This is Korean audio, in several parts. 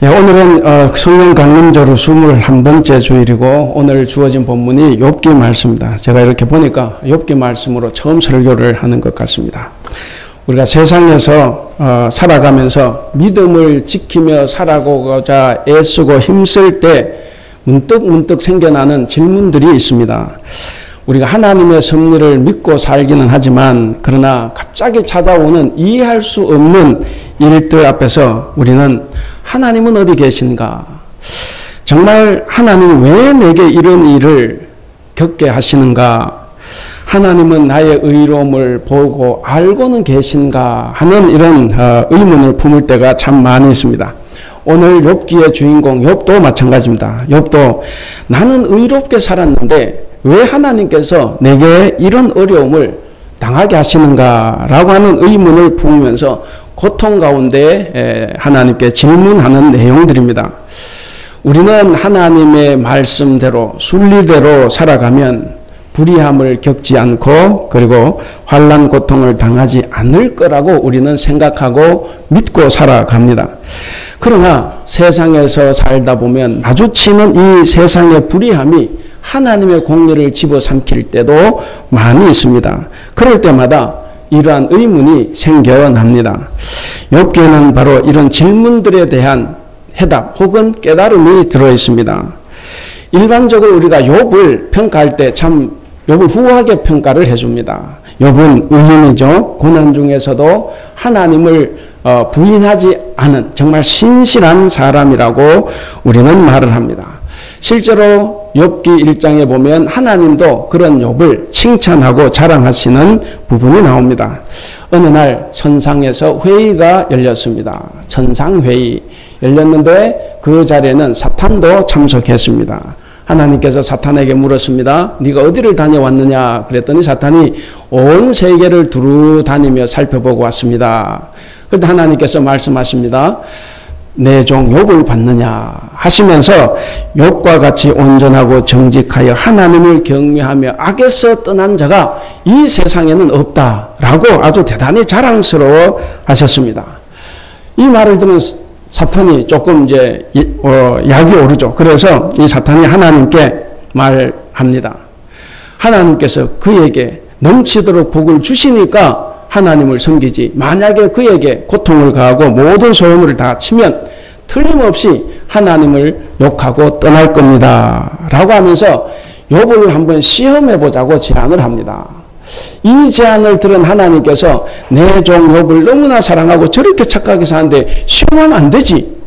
예, 오늘은 성령 강림절후 21번째 주일이고 오늘 주어진 본문이 욥기 말씀입니다. 제가 이렇게 보니까 욥기 말씀으로 처음 설교를 하는 것 같습니다. 우리가 세상에서 살아가면서 믿음을 지키며 살아가고자 애쓰고 힘쓸 때 문득 생겨나는 질문들이 있습니다. 우리가 하나님의 섭리를 믿고 살기는 하지만 그러나 갑자기 찾아오는 이해할 수 없는 일들 앞에서 우리는 하나님은 어디 계신가? 정말 하나님 왜 내게 이런 일을 겪게 하시는가? 하나님은 나의 의로움을 보고 알고는 계신가? 하는 이런 의문을 품을 때가 참 많이 있습니다. 오늘 욥기의 주인공 욥도 마찬가지입니다. 욥도 나는 의롭게 살았는데 왜 하나님께서 내게 이런 어려움을 당하게 하시는가라고 하는 의문을 품으면서 고통 가운데 하나님께 질문하는 내용들입니다. 우리는 하나님의 말씀대로 순리대로 살아가면 불의함을 겪지 않고 그리고 환난 고통을 당하지 않을 거라고 우리는 생각하고 믿고 살아갑니다. 그러나 세상에서 살다 보면 마주치는 이 세상의 불의함이 하나님의 공의를 집어삼킬 때도 많이 있습니다. 그럴 때마다 이러한 의문이 생겨납니다. 욥기에는 바로 이런 질문들에 대한 해답 혹은 깨달음이 들어있습니다. 일반적으로 우리가 욥을 평가할 때 참 욥을 후하게 평가를 해줍니다. 욥은 의인이죠. 고난 중에서도 하나님을 부인하지 않은 정말 신실한 사람이라고 우리는 말을 합니다. 실제로 욥기 1장에 보면 하나님도 그런 욥을 칭찬하고 자랑하시는 부분이 나옵니다. 어느 날 천상에서 회의가 열렸습니다. 천상회의 열렸는데 그 자리에는 사탄도 참석했습니다. 하나님께서 사탄에게 물었습니다. 네가 어디를 다녀왔느냐? 그랬더니 사탄이 온 세계를 두루 다니며 살펴보고 왔습니다. 그런데 하나님께서 말씀하십니다. 내 종 욥을 봤느냐 하시면서 욥과 같이 온전하고 정직하여 하나님을 경외하며 악에서 떠난 자가 이 세상에는 없다라고 아주 대단히 자랑스러워 하셨습니다. 이 말을 들은 사탄이 조금 이제 약이 오르죠. 그래서 이 사탄이 하나님께 말합니다. 하나님께서 그에게 넘치도록 복을 주시니까 하나님을 섬기지 만약에 그에게 고통을 가하고 모든 소유물을 다 치면 틀림없이 하나님을 욕하고 떠날 겁니다 라고 하면서 욥을 한번 시험해 보자고 제안을 합니다. 이 제안을 들은 하나님께서 내 종 욥을 너무나 사랑하고 저렇게 착하게 사는데 시험하면 안 되지.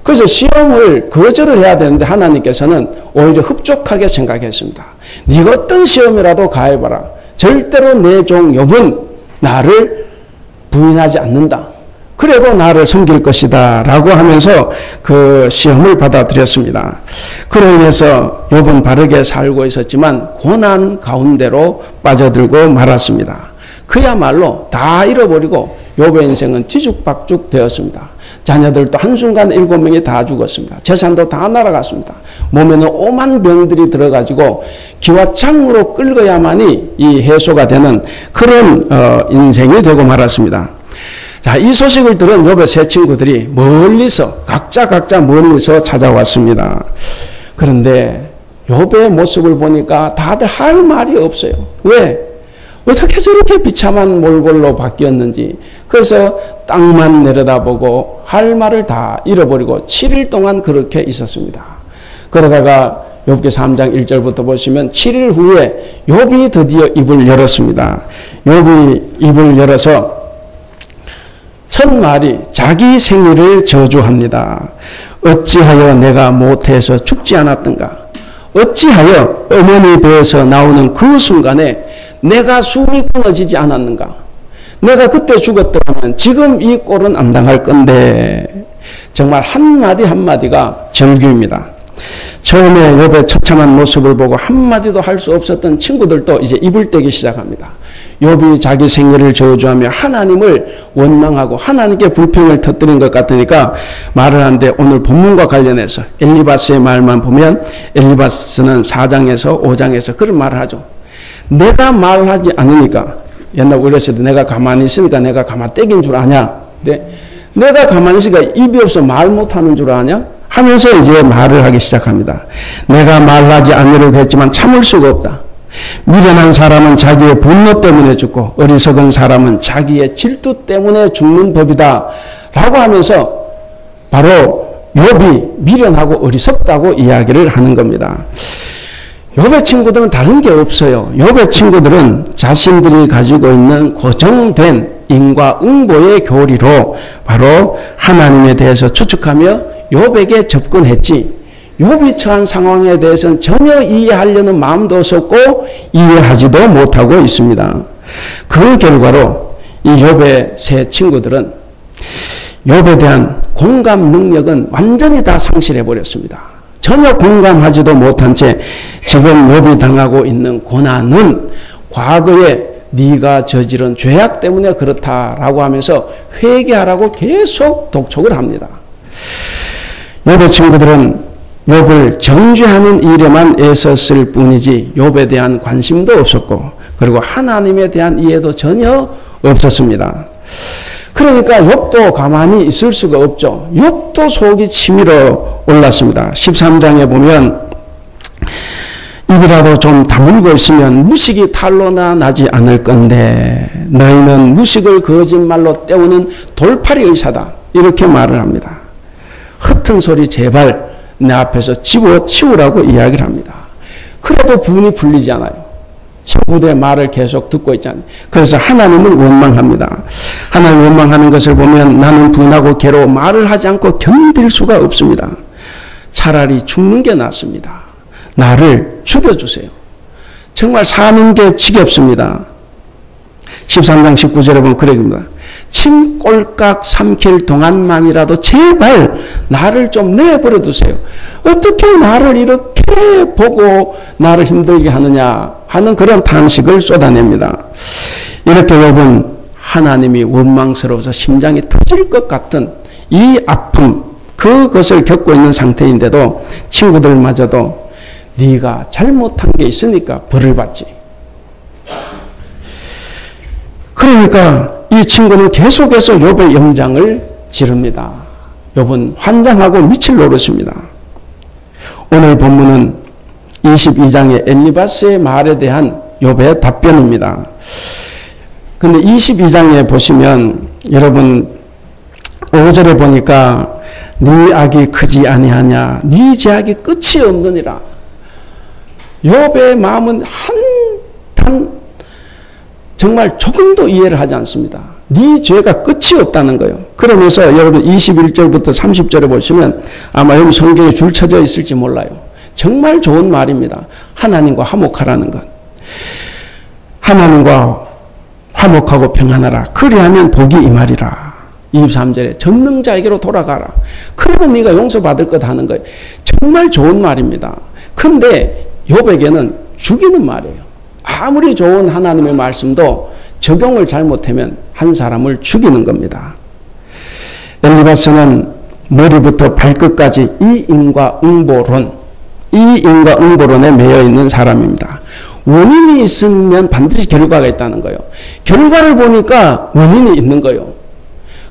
그래서 시험을 거절을 해야 되는데 하나님께서는 오히려 흡족하게 생각했습니다. 네가 어떤 시험이라도 가해봐라. 절대로 내 종 욥은 나를 부인하지 않는다. 그래도 나를 섬길 것이다 라고 하면서 그 시험을 받아들였습니다. 그로 인해서 욥은 바르게 살고 있었지만 고난 가운데로 빠져들고 말았습니다. 그야말로 다 잃어버리고 욥의 인생은 뒤죽박죽 되었습니다. 자녀들도 한순간 7명이 다 죽었습니다. 재산도 다 날아갔습니다. 몸에는 오만 병들이 들어가지고 기와 창으로 끌어야만이 이 해소가 되는 그런 인생이 되고 말았습니다. 자, 이 소식을 들은 욥의 세 친구들이 멀리서 각자 멀리서 찾아왔습니다. 그런데 욥의 모습을 보니까 다들 할 말이 없어요. 왜? 어떻게 저렇게 비참한 몰골로 바뀌었는지. 그래서 땅만 내려다보고 할 말을 다 잃어버리고 7일 동안 그렇게 있었습니다. 그러다가 욥기 3장 1절부터 보시면 7일 후에 욥이 드디어 입을 열었습니다. 욥이 입을 열어서 첫 말이 자기 생일을 저주합니다. 어찌하여 내가 모태에서 죽지 않았던가? 어찌하여 어머니 배에서 나오는 그 순간에 내가 숨이 끊어지지 않았는가? 내가 그때 죽었더라면 지금 이 꼴은 안 당할 건데. 정말 한마디 한마디가 절규입니다. 처음에 욥의 처참한 모습을 보고 한마디도 할 수 없었던 친구들도 이제 입을 떼기 시작합니다. 욥이 자기 생애를 저주하며 하나님을 원망하고 하나님께 불평을 터뜨린 것 같으니까 말을 하는데 오늘 본문과 관련해서 엘리바스의 말만 보면 엘리바스는 4장에서 5장에서 그런 말을 하죠. 내가 말하지 않으니까 옛날 어렸을 때 내가 가만히 있으니까 내가 가만 떼긴 줄 아냐. 네? 내가 가만히 있으니까 입이 없어 말 못하는 줄 아냐? 하면서 이제 말을 하기 시작합니다. 내가 말하지 않으려고 했지만 참을 수가 없다. 미련한 사람은 자기의 분노 때문에 죽고 어리석은 사람은 자기의 질투 때문에 죽는 법이다 라고 하면서 바로 욥이 미련하고 어리석다고 이야기를 하는 겁니다. 욥의 친구들은 다른 게 없어요. 욥의 친구들은 자신들이 가지고 있는 고정된 인과응보의 교리로 바로 하나님에 대해서 추측하며 욥에게 접근했지, 욥이 처한 상황에 대해서는 전혀 이해하려는 마음도 없었고 이해하지도 못하고 있습니다. 그 결과로 이 욥의 세 친구들은 욥에 대한 공감 능력은 완전히 다 상실해 버렸습니다. 전혀 공감하지도 못한 채 지금 욥이 당하고 있는 고난은 과거에 네가 저지른 죄악 때문에 그렇다라고 하면서 회개하라고 계속 독촉을 합니다. 욥의 친구들은 욥을 정죄하는 일에만 애썼을 뿐이지 욥에 대한 관심도 없었고 그리고 하나님에 대한 이해도 전혀 없었습니다. 그러니까 욥도 가만히 있을 수가 없죠. 욥도 속이 치밀어 올랐습니다. 13장에 보면 입이라도 좀 다물고 있으면 무식이 탄로나 나지 않을 건데 너희는 무식을 거짓말로 때우는 돌팔이 의사다. 이렇게 말을 합니다. 흩은 소리 제발 내 앞에서 치우라고 이야기를 합니다. 그래도 분이 풀리지 않아요. 친구들의 말을 계속 듣고 있잖아요. 그래서 하나님을 원망합니다. 하나님 원망하는 것을 보면 나는 분하고 괴로워 말을 하지 않고 견딜 수가 없습니다. 차라리 죽는 게 낫습니다. 나를 죽여주세요. 정말 사는 게 지겹습니다. 13장 19절에 보면 그래 봅니다. 침 꼴깍 삼킬 동안만이라도 제발 나를 좀 내버려 두세요. 어떻게 나를 이렇게 보고 나를 힘들게 하느냐 하는 그런 탄식을 쏟아냅니다. 이렇게 욥은 하나님이 원망스러워서 심장이 터질 것 같은 이 아픔, 그것을 겪고 있는 상태인데도 친구들마저도 네가 잘못한 게 있으니까 벌을 받지. 그러니까 이 친구는 계속해서 욥의 영장을 지릅니다. 욥은 환장하고 미칠 노릇입니다. 오늘 본문은 22장의 엘리바스의 말에 대한 욥의 답변입니다. 근데 22장에 보시면 여러분 5절에 보니까 네 악이 크지 아니하냐 네 죄악이 끝이 없느니라. 욥의 마음은 한탄 정말 조금도 이해를 하지 않습니다. 네 죄가 끝이 없다는 거예요. 그러면서 여러분 21절부터 30절에 보시면 아마 여기 성경에 줄 쳐져 있을지 몰라요. 정말 좋은 말입니다. 하나님과 화목하라는 것. 하나님과 화목하고 평안하라. 그리하면 복이 임하리라. 23절에 전능자에게로 돌아가라. 그러면 네가 용서받을 것 하는 거예요. 정말 좋은 말입니다. 근데 욥에게는 죽이는 말이에요. 아무리 좋은 하나님의 말씀도 적용을 잘못하면 한 사람을 죽이는 겁니다. 엘리바스는 머리부터 발끝까지 이 인과응보론에 매여 있는 사람입니다. 원인이 있으면 반드시 결과가 있다는 거예요. 결과를 보니까 원인이 있는 거예요.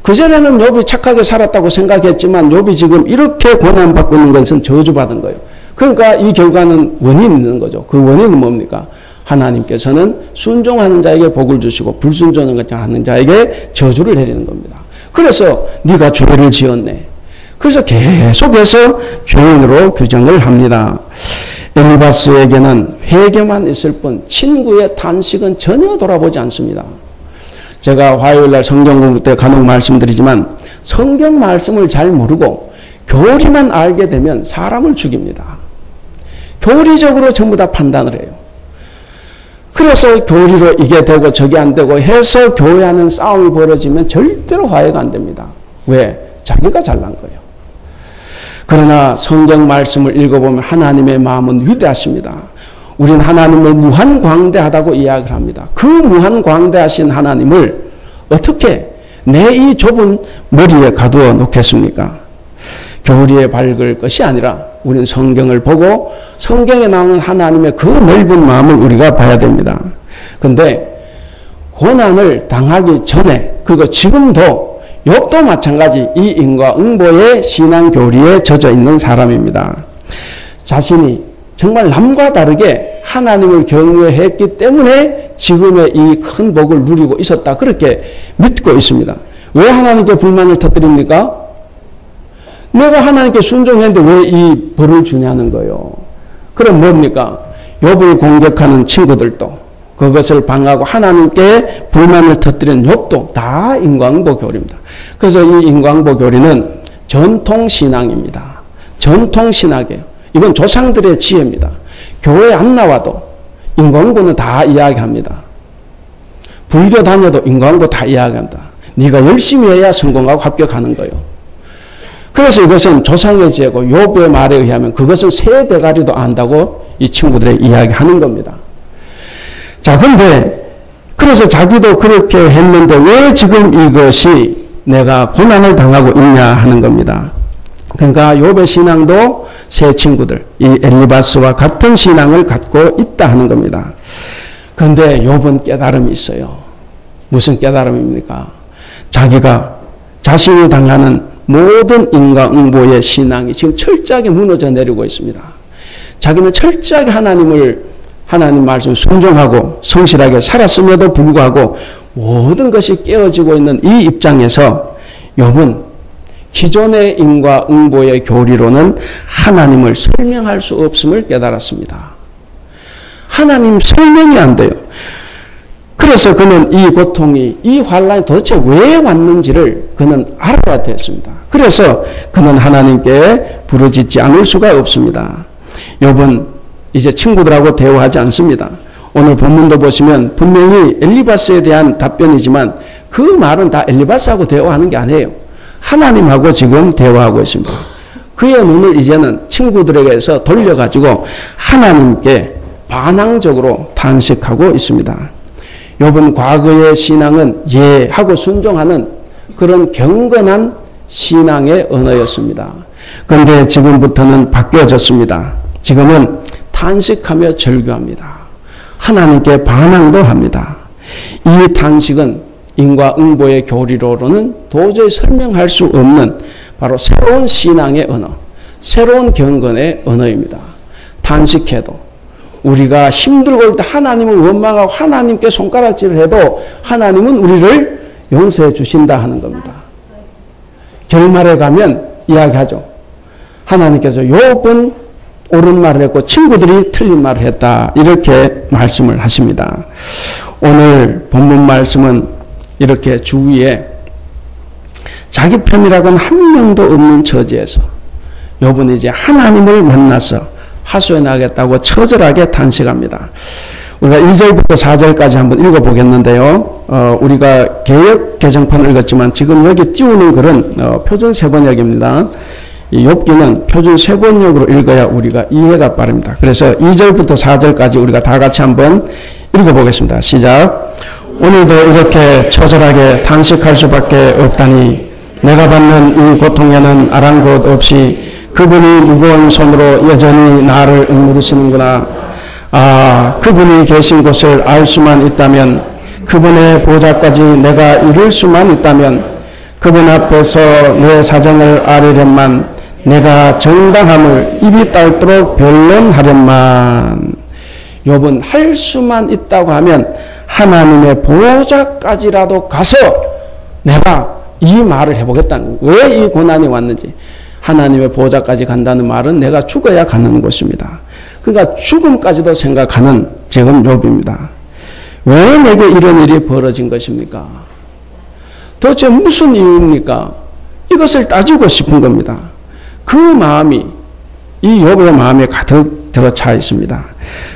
그전에는 욥이 착하게 살았다고 생각했지만 욥이 지금 이렇게 고난받고 있는 것은 저주받은 거예요. 그러니까 이 결과는 원인이 있는 거죠. 그 원인은 뭡니까? 하나님께서는 순종하는 자에게 복을 주시고 불순종하는 자에게 저주를 내리는 겁니다. 그래서 네가 죄를 지었네. 그래서 계속해서 죄인으로 규정을 합니다. 엘리바스에게는 회개만 있을 뿐 친구의 탄식은 전혀 돌아보지 않습니다. 제가 화요일날 성경 공부 때 간혹 말씀드리지만 성경 말씀을 잘 모르고 교리만 알게 되면 사람을 죽입니다. 교리적으로 전부 다 판단을 해요. 그래서 교리로 이게 되고 저게 안 되고 해서 교회 안은 싸움이 벌어지면 절대로 화해가 안 됩니다. 왜? 자기가 잘난 거예요. 그러나 성경 말씀을 읽어보면 하나님의 마음은 위대하십니다. 우린 하나님을 무한광대하다고 이야기를 합니다. 그 무한광대하신 하나님을 어떻게 내 이 좁은 머리에 가두어 놓겠습니까? 교리에 밝을 것이 아니라 우리는 성경을 보고 성경에 나오는 하나님의 그 넓은 마음을 우리가 봐야 됩니다. 그런데 고난을 당하기 전에 그리고 지금도 욥도 마찬가지 이 인과응보의 신앙 교리에 젖어 있는 사람입니다. 자신이 정말 남과 다르게 하나님을 경외했기 때문에 지금의 이 큰 복을 누리고 있었다. 그렇게 믿고 있습니다. 왜 하나님께 불만을 터뜨립니까? 내가 하나님께 순종했는데 왜 이 벌을 주냐는 거예요. 그럼 뭡니까? 욥을 공격하는 친구들도 그것을 방하고 하나님께 불만을 터뜨린 욥도 다 인과응보 교리입니다. 그래서 이 인과응보 교리는 전통신앙입니다. 전통신학이에요. 이건 조상들의 지혜입니다. 교회 안 나와도 인과응보는 다 이야기합니다. 불교 다녀도 인과응보 다 이야기한다. 네가 열심히 해야 성공하고 합격하는 거예요. 그래서 이것은 조상의 지혜고 욥의 말에 의하면 그것은 새 대가리도 안다고 이 친구들의 이야기하는 겁니다. 자, 근데 그래서 자기도 그렇게 했는데 왜 지금 이것이 내가 고난을 당하고 있냐 하는 겁니다. 그러니까 욥의 신앙도 새 친구들, 이 엘리바스와 같은 신앙을 갖고 있다 하는 겁니다. 그런데 욥은 깨달음이 있어요. 무슨 깨달음입니까? 자기가 자신이 당하는 모든 인과응보의 신앙이 지금 철저하게 무너져 내리고 있습니다. 자기는 철저하게 하나님 말씀 순종하고 성실하게 살았음에도 불구하고 모든 것이 깨어지고 있는 이 입장에서 욥은 기존의 인과응보의 교리로는 하나님을 설명할 수 없음을 깨달았습니다. 하나님 설명이 안 돼요. 그래서 그는 이 고통이, 이 환란이 도대체 왜 왔는지를 그는 알아야 됐습니다. 그래서 그는 하나님께 부르짖지 않을 수가 없습니다. 욥은 이제 친구들하고 대화하지 않습니다. 오늘 본문도 보시면 분명히 엘리바스에 대한 답변이지만 그 말은 다 엘리바스하고 대화하는 게 아니에요. 하나님하고 지금 대화하고 있습니다. 그의 눈을 이제는 친구들에게서 돌려가지고 하나님께 반항적으로 탄식하고 있습니다. 욥은 과거의 신앙은 예 하고 순종하는 그런 경건한 신앙의 언어였습니다. 그런데 지금부터는 바뀌어졌습니다. 지금은 탄식하며 절규합니다. 하나님께 반항도 합니다. 이 탄식은 인과응보의 교리로는 도저히 설명할 수 없는 바로 새로운 신앙의 언어, 새로운 경건의 언어입니다. 탄식해도 우리가 힘들고 올 때 하나님을 원망하고 하나님께 손가락질을 해도 하나님은 우리를 용서해 주신다 하는 겁니다. 결말에 가면 이야기하죠. 하나님께서 욥은 옳은 말을 했고 친구들이 틀린 말을 했다. 이렇게 말씀을 하십니다. 오늘 본문 말씀은 이렇게 주위에 자기 편이라고는 한 명도 없는 처지에서 욥은 이제 하나님을 만나서 하소연하겠다고 처절하게 탄식합니다. 우리가 2절부터 4절까지 한번 읽어보겠는데요. 우리가 개역 개정판을 읽었지만 지금 여기 띄우는 글은 표준 세번역입니다. 이 욥기는 표준 세번역으로 읽어야 우리가 이해가 빠릅니다. 그래서 2절부터 4절까지 우리가 다 같이 한번 읽어보겠습니다. 시작. 오늘도 이렇게 처절하게 탄식할 수밖에 없다니 내가 받는 이 고통에는 아랑곳 없이 그분이 무거운 손으로 여전히 나를 억누르시는구나. 아, 그분이 계신 곳을 알 수만 있다면, 그분의 보좌까지 내가 이룰 수만 있다면, 그분 앞에서 내 사정을 아뢰련만, 내가 정당함을 입이 닳도록 변론하련만. 욥은 할 수만 있다고 하면 하나님의 보좌까지라도 가서 내가 이 말을 해보겠다는 거예요. 왜 이 고난이 왔는지. 하나님의 보좌까지 간다는 말은 내가 죽어야 가는 곳입니다. 그러니까 죽음까지도 생각하는 지금 욥입니다. 왜 내게 이런 일이 벌어진 것입니까? 도대체 무슨 이유입니까? 이것을 따지고 싶은 겁니다. 그 마음이 이 욥의 마음에 가득 들어차 있습니다.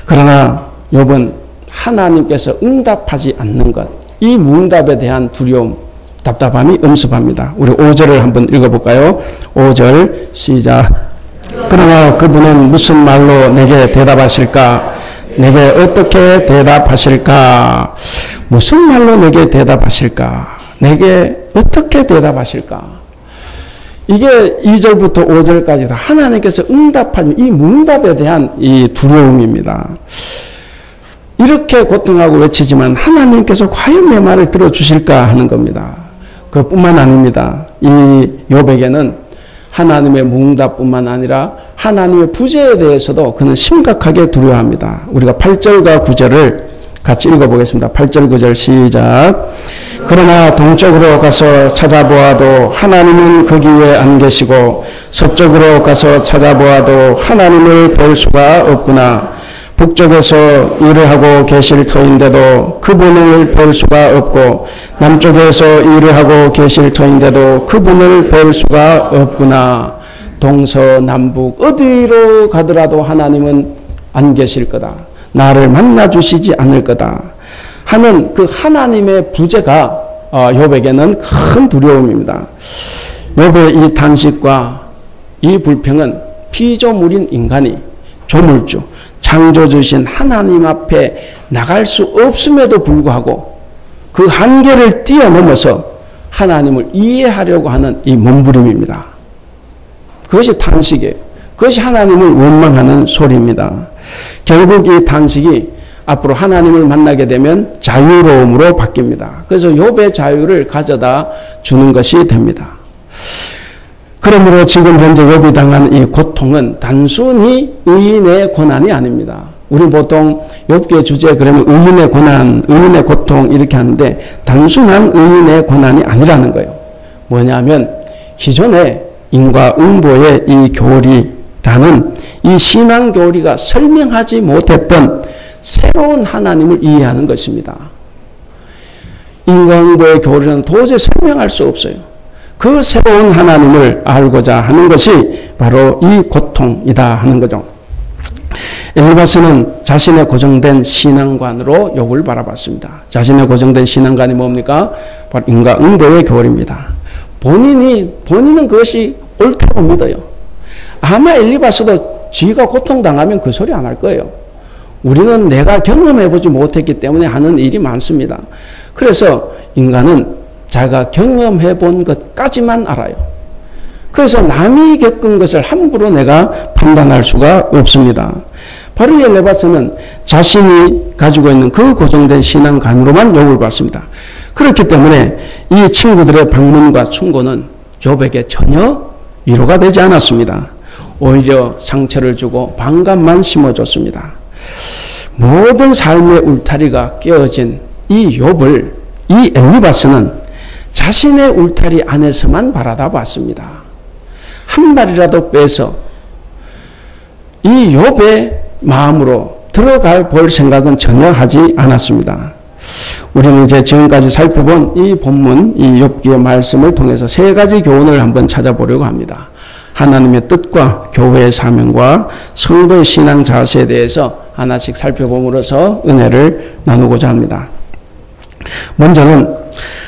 그러나 욥은 하나님께서 응답하지 않는 것, 이 문답에 대한 두려움, 답답함이 엄습합니다. 우리 5절을 한번 읽어볼까요? 5절 시작. 그러나 그분은 무슨 말로 내게 대답하실까? 내게 어떻게 대답하실까? 무슨 말로 내게 대답하실까? 내게 어떻게 대답하실까? 이게 2절부터 5절까지 다 하나님께서 응답하는 이 문답에 대한 이 두려움입니다. 이렇게 고통하고 외치지만 하나님께서 과연 내 말을 들어주실까 하는 겁니다. 그뿐만 아닙니다. 이 욥에게는 하나님의 무응답뿐만 아니라 하나님의 부재에 대해서도 그는 심각하게 두려워합니다. 우리가 8절과 9절을 같이 읽어보겠습니다. 8절 9절 시작. 그러나 동쪽으로 가서 찾아보아도 하나님은 거기에 안 계시고 서쪽으로 가서 찾아보아도 하나님을 볼 수가 없구나. 북쪽에서 일을 하고 계실 터인데도 그분을 볼 수가 없고 남쪽에서 일을 하고 계실 터인데도 그분을 볼 수가 없구나. 동서남북 어디로 가더라도 하나님은 안 계실 거다. 나를 만나 주시지 않을 거다 하는 그 하나님의 부재가 욥에게는 큰 두려움입니다. 욥의 이 탄식과 이 불평은 피조물인 인간이 조물주 창조주신 하나님 앞에 나갈 수 없음에도 불구하고 그 한계를 뛰어넘어서 하나님을 이해하려고 하는 이 몸부림입니다. 그것이 탄식이에요. 그것이 하나님을 원망하는 소리입니다. 결국 이 탄식이 앞으로 하나님을 만나게 되면 자유로움으로 바뀝니다. 그래서 욥의 자유를 가져다 주는 것이 됩니다. 그러므로 지금 현재 욥이 당한 이 고통은 단순히 의인의 고난이 아닙니다. 우리 보통 욥기의 주제 그러면 의인의 고난, 의인의 고통 이렇게 하는데 단순한 의인의 고난이 아니라는 거예요. 뭐냐면 기존의 인과응보의 이 교리라는 이 신앙 교리가 설명하지 못했던 새로운 하나님을 이해하는 것입니다. 인과응보의 교리는 도저히 설명할 수 없어요. 그 새로운 하나님을 알고자 하는 것이 바로 이 고통이다 하는 거죠. 엘리바스는 자신의 고정된 신앙관으로 욥을 바라봤습니다. 자신의 고정된 신앙관이 뭡니까? 바로 인과응보의 교리입니다. 본인은 그것이 옳다고 믿어요. 아마 엘리바스도 지가 고통당하면 그 소리 안 할 거예요. 우리는 내가 경험해보지 못했기 때문에 하는 일이 많습니다. 그래서 인간은 자기가 경험해본 것까지만 알아요. 그래서 남이 겪은 것을 함부로 내가 판단할 수가 없습니다. 바로 이 엘리바스는 자신이 가지고 있는 그 고정된 신앙관으로만 욥을 봤습니다. 그렇기 때문에 이 친구들의 방문과 충고는 욥에게 전혀 위로가 되지 않았습니다. 오히려 상처를 주고 반감만 심어줬습니다. 모든 삶의 울타리가 깨어진 이 욥을 이 엘리바스는 자신의 울타리 안에서만 바라다 봤습니다. 한 발이라도 빼서 이 욥의 마음으로 들어갈 볼 생각은 전혀 하지 않았습니다. 우리는 이제 지금까지 살펴본 이 본문, 이 욥기의 말씀을 통해서 세 가지 교훈을 한번 찾아보려고 합니다. 하나님의 뜻과 교회의 사명과 성도의 신앙 자세에 대해서 하나씩 살펴봄으로써 은혜를 나누고자 합니다. 먼저는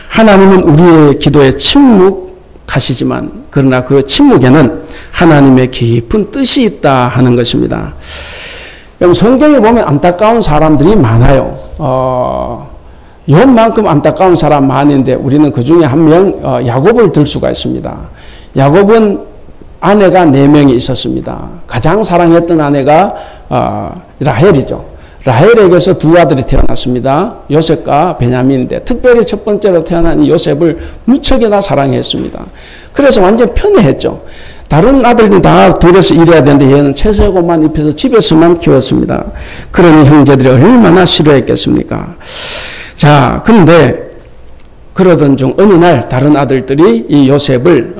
하나님은 우리의 기도에 침묵하시지만 그러나 그 침묵에는 하나님의 깊은 뜻이 있다 하는 것입니다. 여러분 성경에 보면 안타까운 사람들이 많아요. 욥만큼 안타까운 사람 많은데 우리는 그 중에 한 명 야곱을 들 수가 있습니다. 야곱은 아내가 4명이 있었습니다. 가장 사랑했던 아내가 라헬이죠. 라헬에게서 2 아들이 태어났습니다. 요셉과 베냐민인데 특별히 첫 번째로 태어난 이 요셉을 무척이나 사랑했습니다. 그래서 완전 편애했죠. 다른 아들이 다 들여서 일해야 되는데 얘는 채소고만 입혀서 집에서만 키웠습니다. 그러니 형제들이 얼마나 싫어했겠습니까? 자, 그런데 그러던 중 어느 날 다른 아들들이 이 요셉을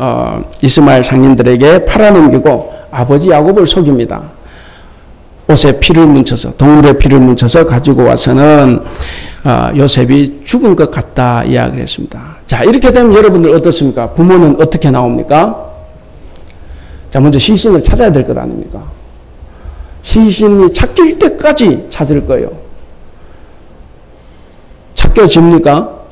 이스마엘 상인들에게 팔아넘기고 아버지 야곱을 속입니다. 옷에 피를 뭉쳐서 동물의 피를 뭉쳐서 가지고 와서는 요셉이 죽은 것 같다 이야기를 했습니다. 자, 이렇게 되면 여러분들 어떻습니까? 부모는 어떻게 나옵니까? 자, 먼저 시신을 찾아야 될 것 아닙니까? 시신이 찾길 때까지 찾을 거예요. 찾겨집니까?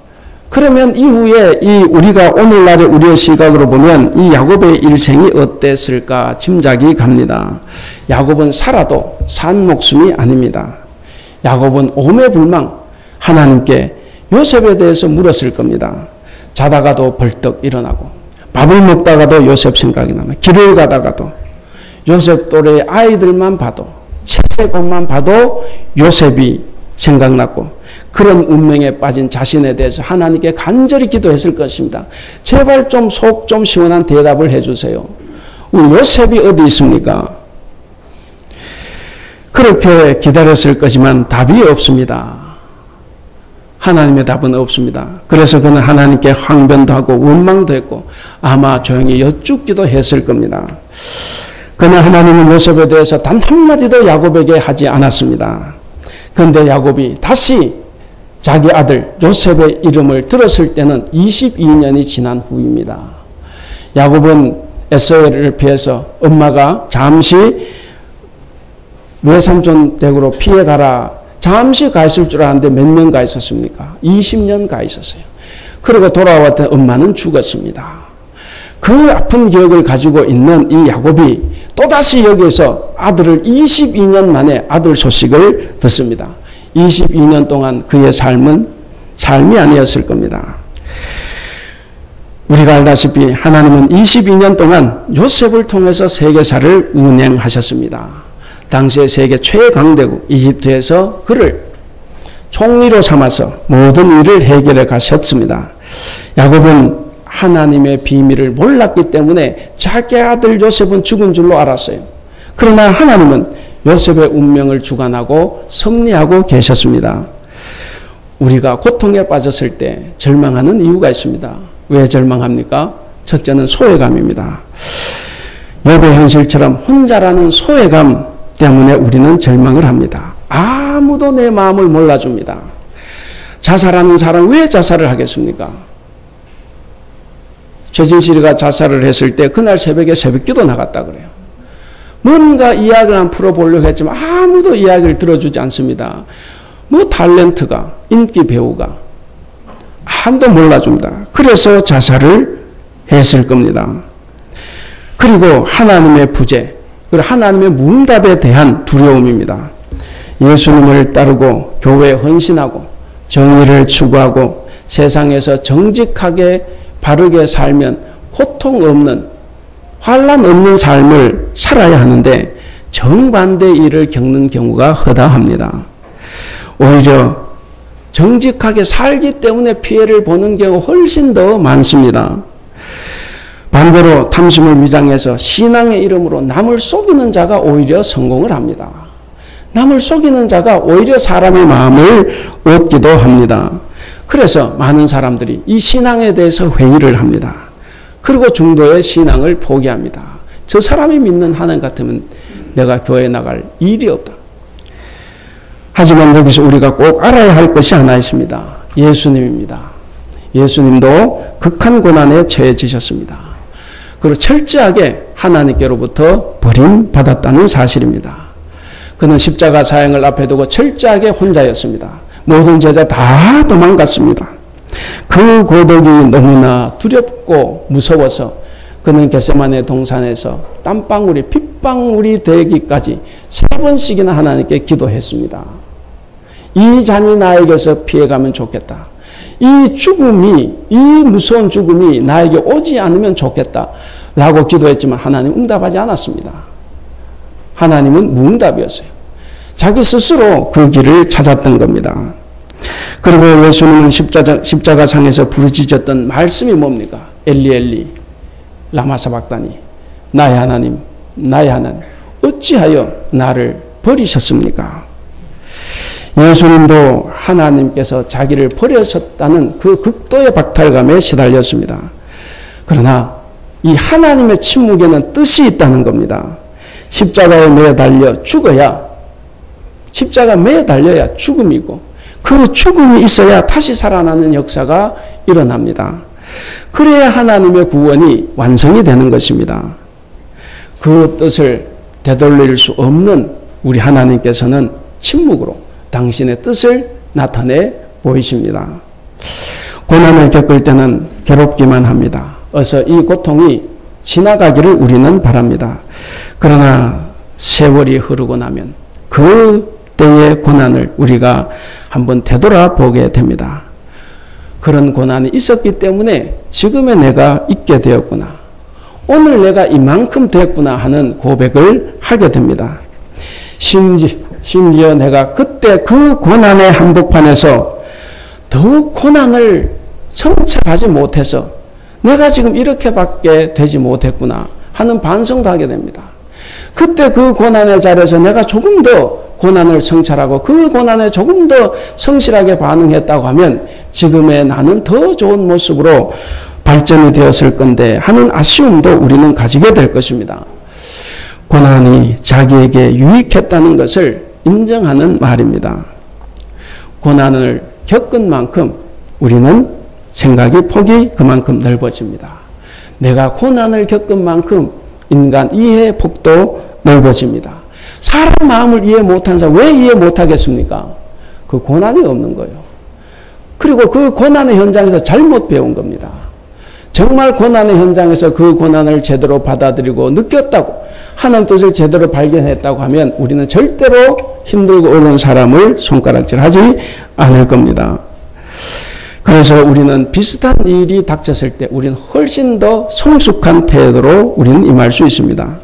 그러면 이후에 우리가 오늘날의 우리의 시각으로 보면 이 야곱의 일생이 어땠을까 짐작이 갑니다. 야곱은 살아도 산 목숨이 아닙니다. 야곱은 오매불망 하나님께 요셉에 대해서 물었을 겁니다. 자다가도 벌떡 일어나고 밥을 먹다가도 요셉 생각이 나면 길을 가다가도 요셉 또래의 아이들만 봐도 채색옷만 봐도 요셉이 생각났고 그런 운명에 빠진 자신에 대해서 하나님께 간절히 기도했을 것입니다. 제발 좀 속 좀 시원한 대답을 해주세요. 우리 요셉이 어디 있습니까? 그렇게 기다렸을 거지만 답이 없습니다. 하나님의 답은 없습니다. 그래서 그는 하나님께 항변도 하고 원망도 했고 아마 조용히 여쭙기도 했을 겁니다. 그러나 하나님은 요셉에 대해서 단 한마디도 야곱에게 하지 않았습니다. 그런데 야곱이 다시 자기 아들 요셉의 이름을 들었을 때는 22년이 지난 후입니다. 야곱은 에서를 피해서 엄마가 잠시 외삼촌 댁으로 피해가라. 잠시 가 있을 줄 알았는데 몇 년 가 있었습니까? 20년 가 있었어요. 그리고 돌아왔더니 엄마는 죽었습니다. 그 아픈 기억을 가지고 있는 이 야곱이 또다시 여기서 아들을 22년 만에 아들 소식을 듣습니다. 22년 동안 그의 삶은 삶이 아니었을 겁니다. 우리가 알다시피 하나님은 22년 동안 요셉을 통해서 세계사를 운행하셨습니다. 당시의 세계 최강대국 이집트에서 그를 총리로 삼아서 모든 일을 해결해 가셨습니다. 야곱은 하나님의 비밀을 몰랐기 때문에 자기 아들 요셉은 죽은 줄로 알았어요. 그러나 하나님은 요셉의 운명을 주관하고 섭리하고 계셨습니다. 우리가 고통에 빠졌을 때 절망하는 이유가 있습니다. 왜 절망합니까? 첫째는 소외감입니다. 욥의 현실처럼 혼자라는 소외감 때문에 우리는 절망을 합니다. 아무도 내 마음을 몰라줍니다. 자살하는 사람 왜 자살을 하겠습니까? 최진실이가 자살을 했을 때 그날 새벽에 새벽기도 나갔다 그래요. 뭔가 이야기를 한번 풀어보려고 했지만 아무도 이야기를 들어주지 않습니다. 뭐 탤런트가, 인기 배우가 아무도 몰라줍니다. 그래서 자살을 했을 겁니다. 그리고 하나님의 부재, 그리고 하나님의 문답에 대한 두려움입니다. 예수님을 따르고 교회에 헌신하고 정의를 추구하고 세상에서 정직하게 바르게 살면 고통 없는 환난 없는 삶을 살아야 하는데 정반대의 일을 겪는 경우가 허다합니다. 오히려 정직하게 살기 때문에 피해를 보는 경우가 훨씬 더 많습니다. 반대로 탐심을 미장해서 신앙의 이름으로 남을 속이는 자가 오히려 성공을 합니다. 남을 속이는 자가 오히려 사람의 마음을 얻기도 합니다. 그래서 많은 사람들이 이 신앙에 대해서 회의를 합니다. 그리고 중도의 신앙을 포기합니다. 저 사람이 믿는 하나님 같으면 내가 교회에 나갈 일이 없다. 하지만 여기서 우리가 꼭 알아야 할 것이 하나 있습니다. 예수님입니다. 예수님도 극한 고난에 처해지셨습니다. 그리고 철저하게 하나님께로부터 버림받았다는 사실입니다. 그는 십자가 사형을 앞에 두고 철저하게 혼자였습니다. 모든 제자 다 도망갔습니다. 그 고독이 너무나 두렵고 무서워서 그는 겟세마네 동산에서 땀방울이 핏방울이 되기까지 3번씩이나 하나님께 기도했습니다. 이 잔이 나에게서 피해가면 좋겠다. 이 죽음이, 이 무서운 죽음이 나에게 오지 않으면 좋겠다 라고 기도했지만 하나님 응답하지 않았습니다. 하나님은 무응답이었어요. 자기 스스로 그 길을 찾았던 겁니다. 그리고 예수님은 십자가상에서 부르짖었던 말씀이 뭡니까? 엘리 엘리 라마 사박다니, 나의 하나님 나의 하나님 어찌하여 나를 버리셨습니까? 예수님도 하나님께서 자기를 버리셨다는 그 극도의 박탈감에 시달렸습니다. 그러나 이 하나님의 침묵에는 뜻이 있다는 겁니다. 십자가에 매달려 죽어야, 십자가 매달려야 죽음이고 그 죽음이 있어야 다시 살아나는 역사가 일어납니다. 그래야 하나님의 구원이 완성이 되는 것입니다. 그 뜻을 되돌릴 수 없는 우리 하나님께서는 침묵으로 당신의 뜻을 나타내 보이십니다. 고난을 겪을 때는 괴롭기만 합니다. 어서 이 고통이 지나가기를 우리는 바랍니다. 그러나 세월이 흐르고 나면 그 때의 고난을 우리가 한번 되돌아보게 됩니다. 그런 고난이 있었기 때문에 지금의 내가 있게 되었구나. 오늘 내가 이만큼 됐구나 하는 고백을 하게 됩니다. 심지어 내가 그때 그 고난의 한복판에서 더욱 고난을 성찰하지 못해서 내가 지금 이렇게밖에 되지 못했구나 하는 반성도 하게 됩니다. 그때 그 고난의 자리에서 내가 조금 더 고난을 성찰하고 그 고난에 조금 더 성실하게 반응했다고 하면 지금의 나는 더 좋은 모습으로 발전이 되었을 건데 하는 아쉬움도 우리는 가지게 될 것입니다. 고난이 자기에게 유익했다는 것을 인정하는 말입니다. 고난을 겪은 만큼 우리는 생각이 폭이 그만큼 넓어집니다. 내가 고난을 겪은 만큼 인간 이해의 폭도 넓어집니다. 사람 마음을 이해 못한 사람 왜 이해 못하겠습니까? 그 고난이 없는 거예요. 그리고 그 고난의 현장에서 잘못 배운 겁니다. 정말 고난의 현장에서 그 고난을 제대로 받아들이고 느꼈다고 하나님 뜻을 제대로 발견했다고 하면 우리는 절대로 힘들고 어려운 사람을 손가락질하지 않을 겁니다. 그래서 우리는 비슷한 일이 닥쳤을 때 우리는 훨씬 더 성숙한 태도로 우리는 임할 수 있습니다.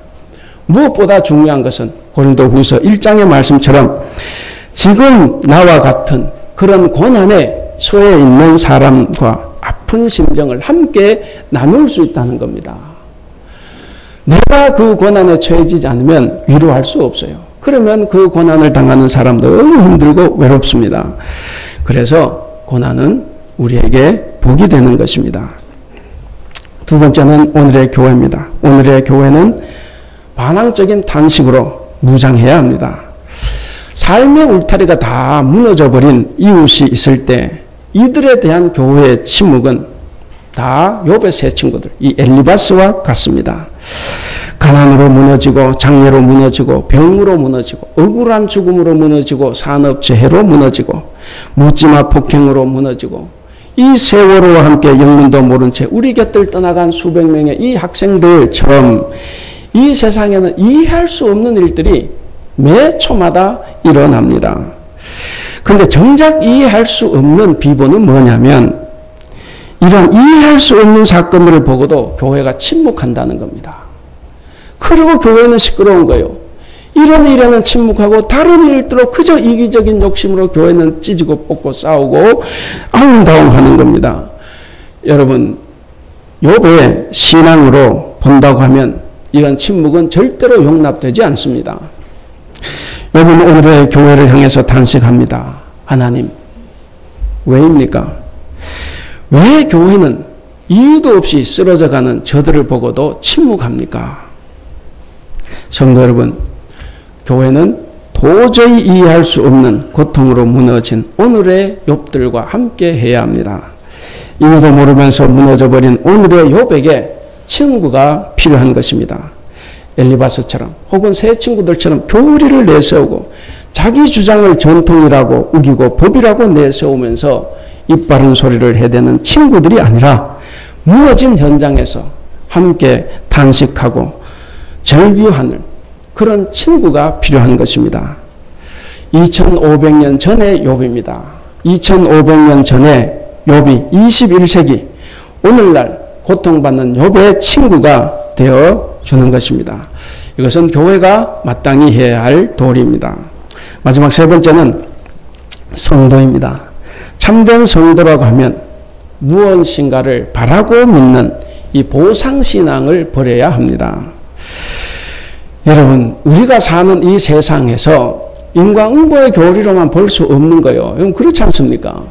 무엇보다 중요한 것은 고린도후서 1장의 말씀처럼 지금 나와 같은 그런 고난에 처해 있는 사람과 아픈 심정을 함께 나눌 수 있다는 겁니다. 내가 그 고난에 처해지지 않으면 위로할 수 없어요. 그러면 그 고난을 당하는 사람도 너무 힘들고 외롭습니다. 그래서 고난은 우리에게 복이 되는 것입니다. 두 번째는 오늘의 교회입니다. 오늘의 교회는 반항적인 탄식으로 무장해야 합니다. 삶의 울타리가 다 무너져버린 이웃이 있을 때 이들에 대한 교회의 침묵은 다 욥의 세 친구들, 이 엘리바스와 같습니다. 가난으로 무너지고 장례로 무너지고 병으로 무너지고 억울한 죽음으로 무너지고 산업재해로 무너지고 묻지마 폭행으로 무너지고 이 세월호와 함께 영문도 모른 채 우리 곁을 떠나간 수백 명의 이 학생들처럼 이 세상에는 이해할 수 없는 일들이 매 초마다 일어납니다. 그런데 정작 이해할 수 없는 비본은 뭐냐면 이러한 이해할 수 없는 사건들을 보고도 교회가 침묵한다는 겁니다. 그리고 교회는 시끄러운 거예요. 이런 일에는 침묵하고 다른 일들로 그저 이기적인 욕심으로 교회는 찢고 뽑고 싸우고 아웅다웅하는 겁니다. 여러분, 욥의 신앙으로 본다고 하면 이런 침묵은 절대로 용납되지 않습니다. 욥은 오늘의 교회를 향해서 탄식합니다. 하나님, 왜입니까? 왜 교회는 이유도 없이 쓰러져가는 저들을 보고도 침묵합니까? 성도 여러분, 교회는 도저히 이해할 수 없는 고통으로 무너진 오늘의 욥들과 함께 해야 합니다. 이유도 모르면서 무너져버린 오늘의 욥에게 친구가 필요한 것입니다. 엘리바스처럼 혹은 새 친구들처럼 교리를 내세우고 자기 주장을 전통이라고 우기고 법이라고 내세우면서 입 바른 소리를 해대는 친구들이 아니라 무너진 현장에서 함께 탄식하고 절규하는 그런 친구가 필요한 것입니다. 2500년 전의 욥입니다. 2500년 전에 욥이 21세기 오늘날 고통받는 욥의 친구가 되어주는 것입니다. 이것은 교회가 마땅히 해야 할 도리입니다. 마지막 세 번째는 성도입니다. 참된 성도라고 하면 무엇인가를 바라고 믿는 이 보상신앙을 버려야 합니다. 여러분, 우리가 사는 이 세상에서 인과응보의 교리로만 볼 수 없는 거예요. 여러분, 그렇지 않습니까?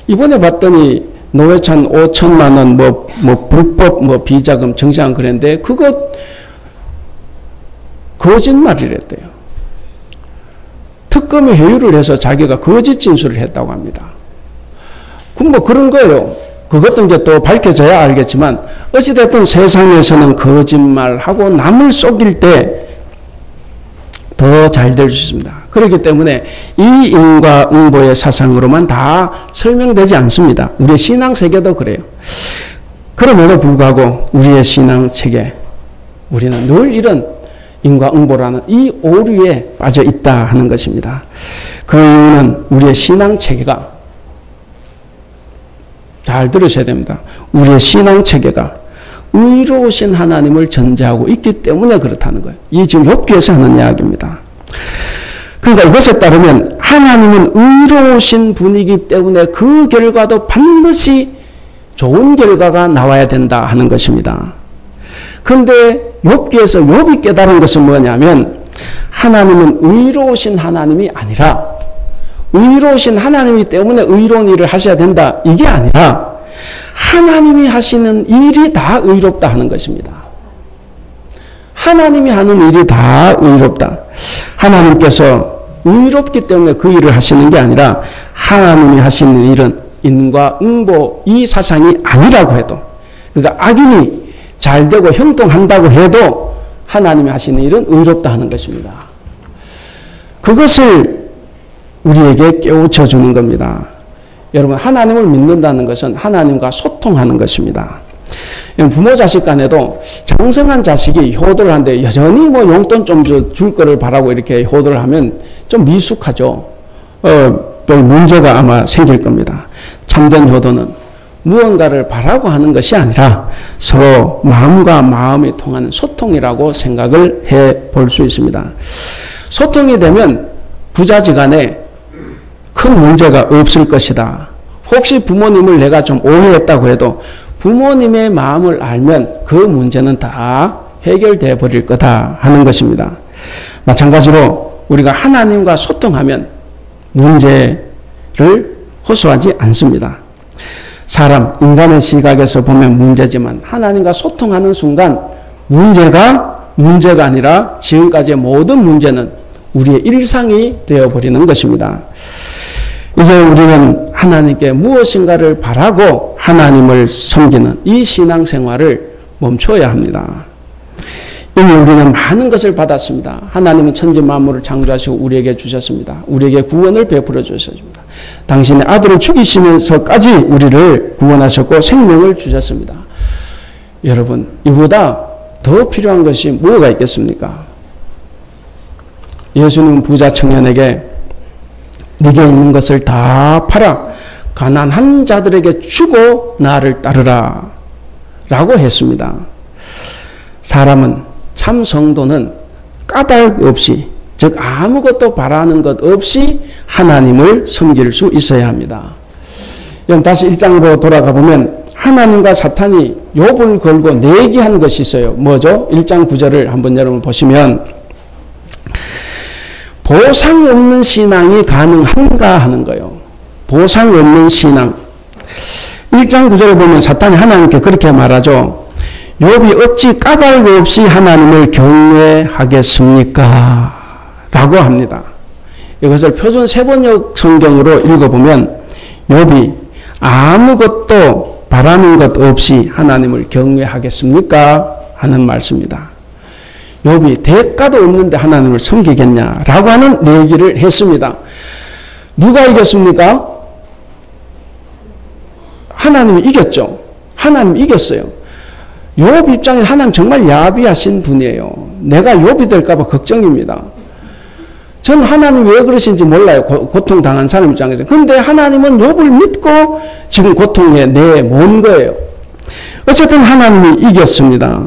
이번에 봤더니 노회찬 5천만 원 불법 비자금 정시한 그랬는데 그것 거짓말이랬대요. 특검이 회유를 해서 자기가 거짓 진술을 했다고 합니다. 그럼 그런 거예요. 그것도 이제 또 밝혀져야 알겠지만 어찌됐든 세상에서는 거짓말하고 남을 속일 때 더 잘 될 수 있습니다. 그렇기 때문에 이 인과응보의 사상으로만 다 설명되지 않습니다. 우리의 신앙세계도 그래요. 그럼에도 불구하고 우리의 신앙체계 우리는 늘 이런 인과응보라는 이 오류에 빠져 있다 하는 것입니다. 그 이유는 우리의 신앙체계가 잘 들으셔야 됩니다. 우리의 신앙체계가 의로우신 하나님을 전제하고 있기 때문에 그렇다는 거예요. 이 지금 욥기에서 하는 이야기입니다. 그러니까 이것에 따르면 하나님은 의로우신 분이기 때문에 그 결과도 반드시 좋은 결과가 나와야 된다 하는 것입니다. 그런데 욥기에서 욥이 깨달은 것은 뭐냐면 하나님은 의로우신 하나님이 아니라 의로우신 하나님이기 때문에 의로운 일을 하셔야 된다. 이게 아니라 하나님이 하시는 일이 다 의롭다 하는 것입니다. 하나님이 하는 일이 다 의롭다. 하나님께서 의롭기 때문에 그 일을 하시는 게 아니라 하나님이 하시는 일은 인과 응보 이 사상이 아니라고 해도, 그러니까 악인이 잘 되고 형통한다고 해도 하나님이 하시는 일은 의롭다 하는 것입니다. 그것을 우리에게 깨우쳐 주는 겁니다. 여러분, 하나님을 믿는다는 것은 하나님과 소통하는 것입니다. 부모 자식 간에도 장성한 자식이 효도를 하는데 여전히 뭐 용돈 좀 줄 거를 바라고 이렇게 효도를 하면 좀 미숙하죠. 별 문제가 아마 생길 겁니다. 참된 효도는 무언가를 바라고 하는 것이 아니라 서로 마음과 마음이 통하는 소통이라고 생각을 해 볼 수 있습니다. 소통이 되면 부자지간에 큰 문제가 없을 것이다. 혹시 부모님을 내가 좀 오해했다고 해도 부모님의 마음을 알면 그 문제는 다 해결되어 버릴 거다 하는 것입니다. 마찬가지로 우리가 하나님과 소통하면 문제를 호소하지 않습니다. 사람, 인간의 시각에서 보면 문제지만 하나님과 소통하는 순간 문제가 아니라 지금까지의 모든 문제는 우리의 일상이 되어버리는 것입니다. 이제 우리는 하나님께 무엇인가를 바라고 하나님을 섬기는 이 신앙생활을 멈춰야 합니다. 이미 우리는 많은 것을 받았습니다. 하나님은 천지 만물을 창조하시고 우리에게 주셨습니다. 우리에게 구원을 베풀어 주셨습니다. 당신의 아들을 죽이시면서까지 우리를 구원하셨고 생명을 주셨습니다. 여러분, 이보다 더 필요한 것이 뭐가 있겠습니까? 예수님은 부자 청년에게 네게 있는 것을 다 팔아 가난한 자들에게 주고 나를 따르라 라고 했습니다. 사람은, 참 성도는 까닭 없이, 즉 아무것도 바라는 것 없이 하나님을 섬길 수 있어야 합니다. 그럼 다시 1장으로 돌아가 보면 하나님과 사탄이 욥을 걸고 내기한 것이 있어요. 뭐죠? 1장 9절을 한번 여러분 보시면 보상 없는 신앙이 가능한가 하는 거예요. 보상 없는 신앙. 1장 9절을 보면 사탄이 하나님께 그렇게 말하죠. 욥이 어찌 까닭 없이 하나님을 경외하겠습니까? 라고 합니다. 이것을 표준 세번역 성경으로 읽어보면 욥이 아무것도 바라는 것 없이 하나님을 경외하겠습니까? 하는 말씀입니다. 욥이 대가도 없는데 하나님을 섬기겠냐라고 하는 얘기를 했습니다. 누가 이겼습니까? 하나님이 이겼죠. 하나님이 이겼어요. 욥 입장에서 하나님 정말 야비하신 분이에요. 내가 욥이 될까 봐 걱정입니다. 전 하나님 왜 그러신지 몰라요. 고통당한 사람 입장에서. 근데 하나님은 욥을 믿고 지금 고통에 내몬 거예요. 어쨌든 하나님이 이겼습니다.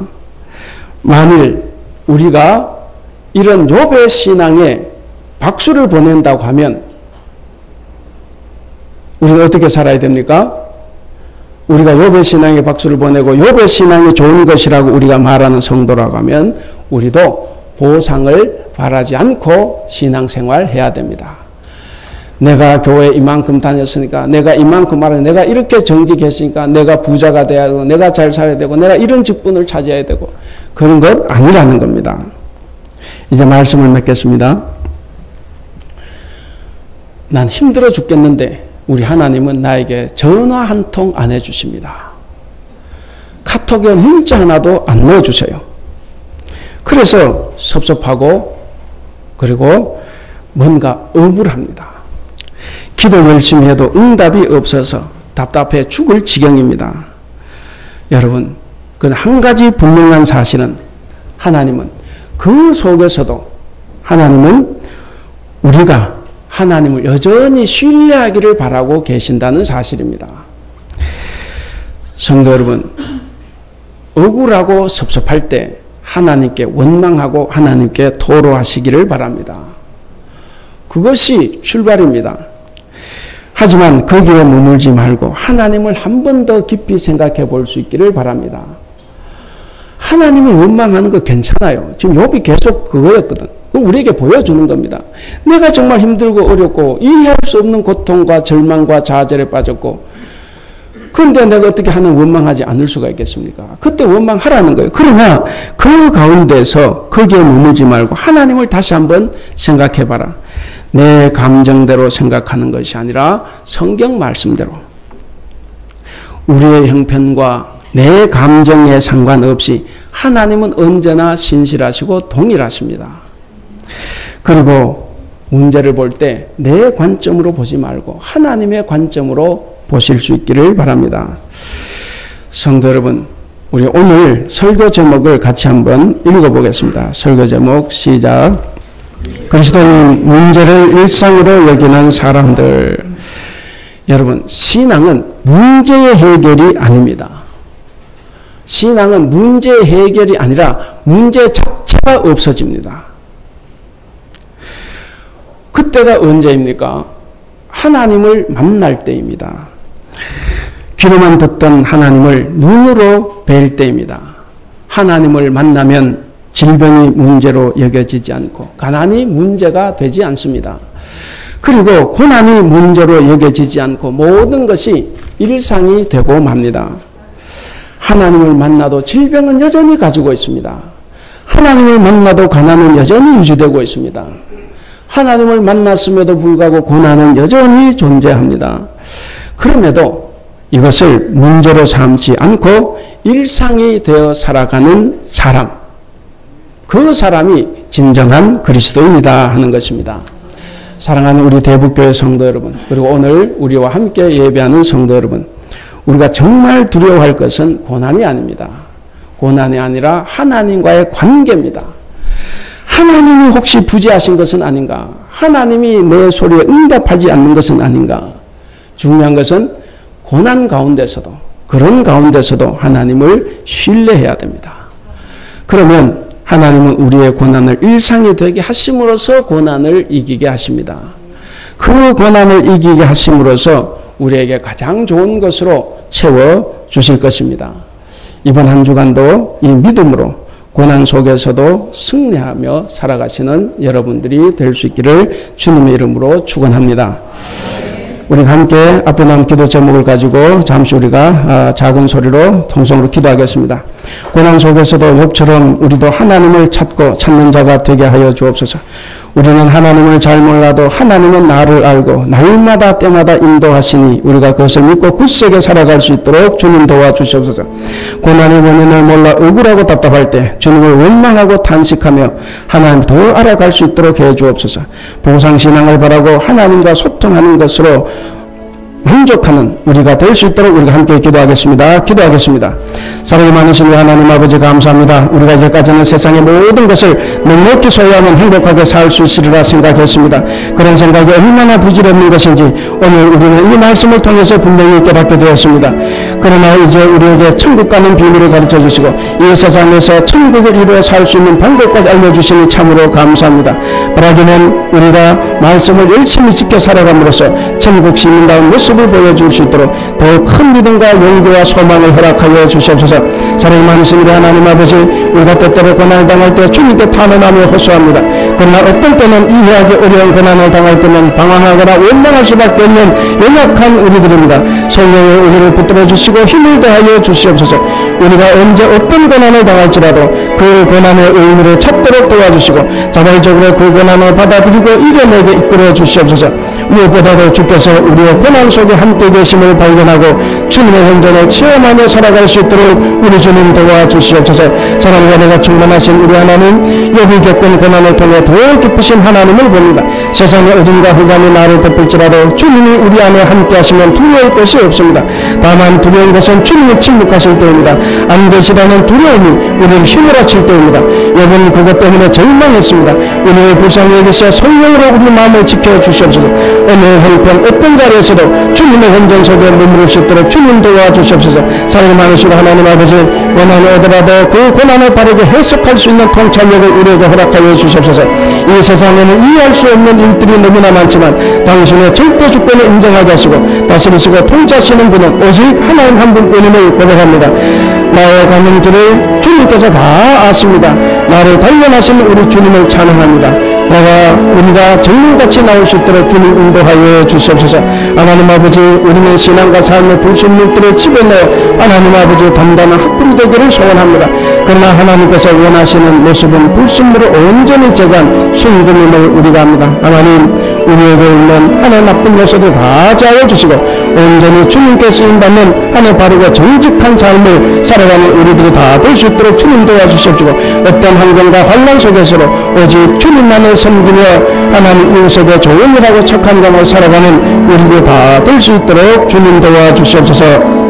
만일 우리가 이런 욥의 신앙에 박수를 보낸다고 하면 우리는 어떻게 살아야 됩니까? 우리가 욥의 신앙에 박수를 보내고 욥의 신앙이 좋은 것이라고 우리가 말하는 성도라고 하면 우리도 보상을 바라지 않고 신앙생활 해야 됩니다. 내가 교회 이만큼 다녔으니까, 내가 이만큼 알았으니까, 내가 이렇게 정직했으니까 내가 부자가 돼야 되고, 내가 잘 살아야 되고, 내가 이런 직분을 차지해야 되고, 그런 것 아니라는 겁니다. 이제 말씀을 맺겠습니다. 난 힘들어 죽겠는데 우리 하나님은 나에게 전화 한 통 안 해주십니다. 카톡에 문자 하나도 안 넣어주세요. 그래서 섭섭하고 그리고 뭔가 억울합니다. 기도 열심히 해도 응답이 없어서 답답해 죽을 지경입니다. 여러분, 그 한 가지 분명한 사실은 하나님은 그 속에서도 하나님은 우리가 하나님을 여전히 신뢰하기를 바라고 계신다는 사실입니다. 성도 여러분, 억울하고 섭섭할 때 하나님께 원망하고 하나님께 토로하시기를 바랍니다. 그것이 출발입니다. 하지만 거기에 머물지 말고 하나님을 한 번 더 깊이 생각해 볼 수 있기를 바랍니다. 하나님을 원망하는 거 괜찮아요. 지금 욥이 계속 그거였거든. 우리에게 보여주는 겁니다. 내가 정말 힘들고 어렵고 이해할 수 없는 고통과 절망과 좌절에 빠졌고, 그런데 내가 어떻게 하나님 원망하지 않을 수가 있겠습니까? 그때 원망하라는 거예요. 그러나 그 가운데서 거기에 머물지 말고 하나님을 다시 한번 생각해 봐라. 내 감정대로 생각하는 것이 아니라 성경 말씀대로, 우리의 형편과 내 감정에 상관없이 하나님은 언제나 신실하시고 동일하십니다. 그리고 문제를 볼 때 내 관점으로 보지 말고 하나님의 관점으로 보실 수 있기를 바랍니다. 성도 여러분, 우리 오늘 설교 제목을 같이 한번 읽어보겠습니다. 설교 제목 시작. 그리스도인 문제를 일상으로 여기는 사람들. 여러분, 신앙은 문제의 해결이 아닙니다. 신앙은 문제의 해결이 아니라 문제 자체가 없어집니다. 그때가 언제입니까? 하나님을 만날 때입니다. 귀로만 듣던 하나님을 눈으로 뵐 때입니다. 하나님을 만나면 질병이 문제로 여겨지지 않고 가난이 문제가 되지 않습니다. 그리고 고난이 문제로 여겨지지 않고 모든 것이 일상이 되고 맙니다. 하나님을 만나도 질병은 여전히 가지고 있습니다. 하나님을 만나도 가난은 여전히 유지되고 있습니다. 하나님을 만났음에도 불구하고 고난은 여전히 존재합니다. 그럼에도 이것을 문제로 삼지 않고 일상이 되어 살아가는 사람, 그 사람이 진정한 그리스도인이다 하는 것입니다. 사랑하는 우리 대북교회 성도 여러분, 그리고 오늘 우리와 함께 예배하는 성도 여러분, 우리가 정말 두려워할 것은 고난이 아닙니다. 고난이 아니라 하나님과의 관계입니다. 하나님이 혹시 부재하신 것은 아닌가? 하나님이 내 소리에 응답하지 않는 것은 아닌가? 중요한 것은 고난 가운데서도, 그런 가운데서도 하나님을 신뢰해야 됩니다. 그러면 하나님은 우리의 고난을 일상이 되게 하심으로써 고난을 이기게 하십니다. 그 고난을 이기게 하심으로써 우리에게 가장 좋은 것으로 채워주실 것입니다. 이번 한 주간도 이 믿음으로 고난 속에서도 승리하며 살아가시는 여러분들이 될 수 있기를 주님의 이름으로 축원합니다. 우리 함께 앞에 나온 기도 제목을 가지고 잠시 우리가 작은 소리로 통성으로 기도하겠습니다. 고난 속에서도 욥처럼 우리도 하나님을 찾고 찾는 자가 되게 하여 주옵소서. 우리는 하나님을 잘 몰라도 하나님은 나를 알고 날마다 때마다 인도하시니 우리가 그것을 믿고 굳세게 살아갈 수 있도록 주님 도와주시옵소서. 고난의 원인을 몰라 억울하고 답답할 때 주님을 원망하고 탄식하며 하나님 더 알아갈 수 있도록 해 주옵소서. 보상신앙을 바라고 하나님과 소통하는 것으로 만족하는 우리가 될 수 있도록 우리가 함께 기도하겠습니다. 기도하겠습니다. 사랑이 많으신 우리 하나님 아버지 감사합니다. 우리가 이제까지는 세상의 모든 것을 넉넉히 소유하면 행복하게 살 수 있으리라 생각했습니다. 그런 생각이 얼마나 부질없는 것인지 오늘 우리는 이 말씀을 통해서 분명히 깨닫게 되었습니다. 그러나 이제 우리에게 천국 가는 비밀을 가르쳐 주시고 이 세상에서 천국을 이루어 살 수 있는 방법까지 알려주시니 참으로 감사합니다. 바라기는 우리가 말씀을 열심히 지켜 살아감으로써 천국 시민다운 모습을 보여줄 수 있도록 더 큰 믿음과 용기와 소망을 허락하여 주시옵소서. 사랑 많으신 우리 하나님 아버지, 우리가 때때로 고난을 당할 때 주님께 탄원하며 호소합니다. 그러나 어떤 때는 이해하기 어려운 고난을 당할 때는 방황하거나 원망할 수밖에 없는 연약한 우리들입니다. 성령의 우리를 붙들어 주시고 힘을 더하여 주시옵소서. 우리가 언제 어떤 고난을 당할지라도 그 고난의 의미를 찾도록 도와주시고 자발적으로 그 고난을 받아들이고 이겨내게 이끌어 주시옵소서. 무엇보다도 주께서 우리의 고난 속에 함께 계심을 발견하고 주님의 현존을 체험하며 살아갈 수 있도록 우리 주님 도와주시옵소서. 사랑과 내가 충만하신 우리 하나님, 욥이 겪은 고난을 통해 더 깊으신 하나님을 봅니다. 세상의 어둠과 흑암이 나를 덮을지라도 주님이 우리 안에 함께 하시면 두려울 것이 없습니다. 다만 두려운 것은 주님이 침묵하실 때입니다. 안 계시다는 두려움이 우리를 휘몰아칠 때입니다. 욥은 그것 때문에 절망했습니다. 우리의 불쌍히 여기서 성령으로 우리 마음을 지켜주시옵소서. 어느 형편 어떤 자리에서도 주님의 현존 속에 머무를 수 있도록 주님 도와주시옵소서. 사랑이 많으시고 하나님 아버지, 고난을 오더라도 그 고난을 바르게 해석할 수 있는 통찰력을 우리에게 허락하여 주시옵소서. 이 세상에는 이해할 수 없는 일들이 너무나 많지만 당신의 절대 주권을 인정하게 하시고 다스리시고 통치하시는 분은 오직 하나님 한 분뿐임을 고백합니다. 나의 가는 길을 주님께서 다 아십니다. 나를 단련하시는 우리 주님을 찬양합니다. 우리가 정물같이 나올 수 있도록 주님 인도하여 주시옵소서. 하나님 아버지, 우리는 신앙과 삶의 불순물들을 집어넣어 하나님 아버지 단단한 학불이 되기를 소원합니다. 그러나 하나님께서 원하시는 모습은 불순물을 온전히 제거한 순금임을 우리가 압니다. 하나님, 우리에게 있는 하나의 나쁜 요소들 다 제하여 주시고 온전히 주님께 쓰임받는 하나의 바르고 정직한 삶을 살아가는 우리들이 다 될 수 있도록 주님 도와주시옵시고 어떤 환경과 환난 속에서도 오직 주님만을 섬기며 하나님 이웃에게 좋은 일하고 착한 감을 살아가는 우리들이 다 될 수 있도록 주님 도와주시옵소서.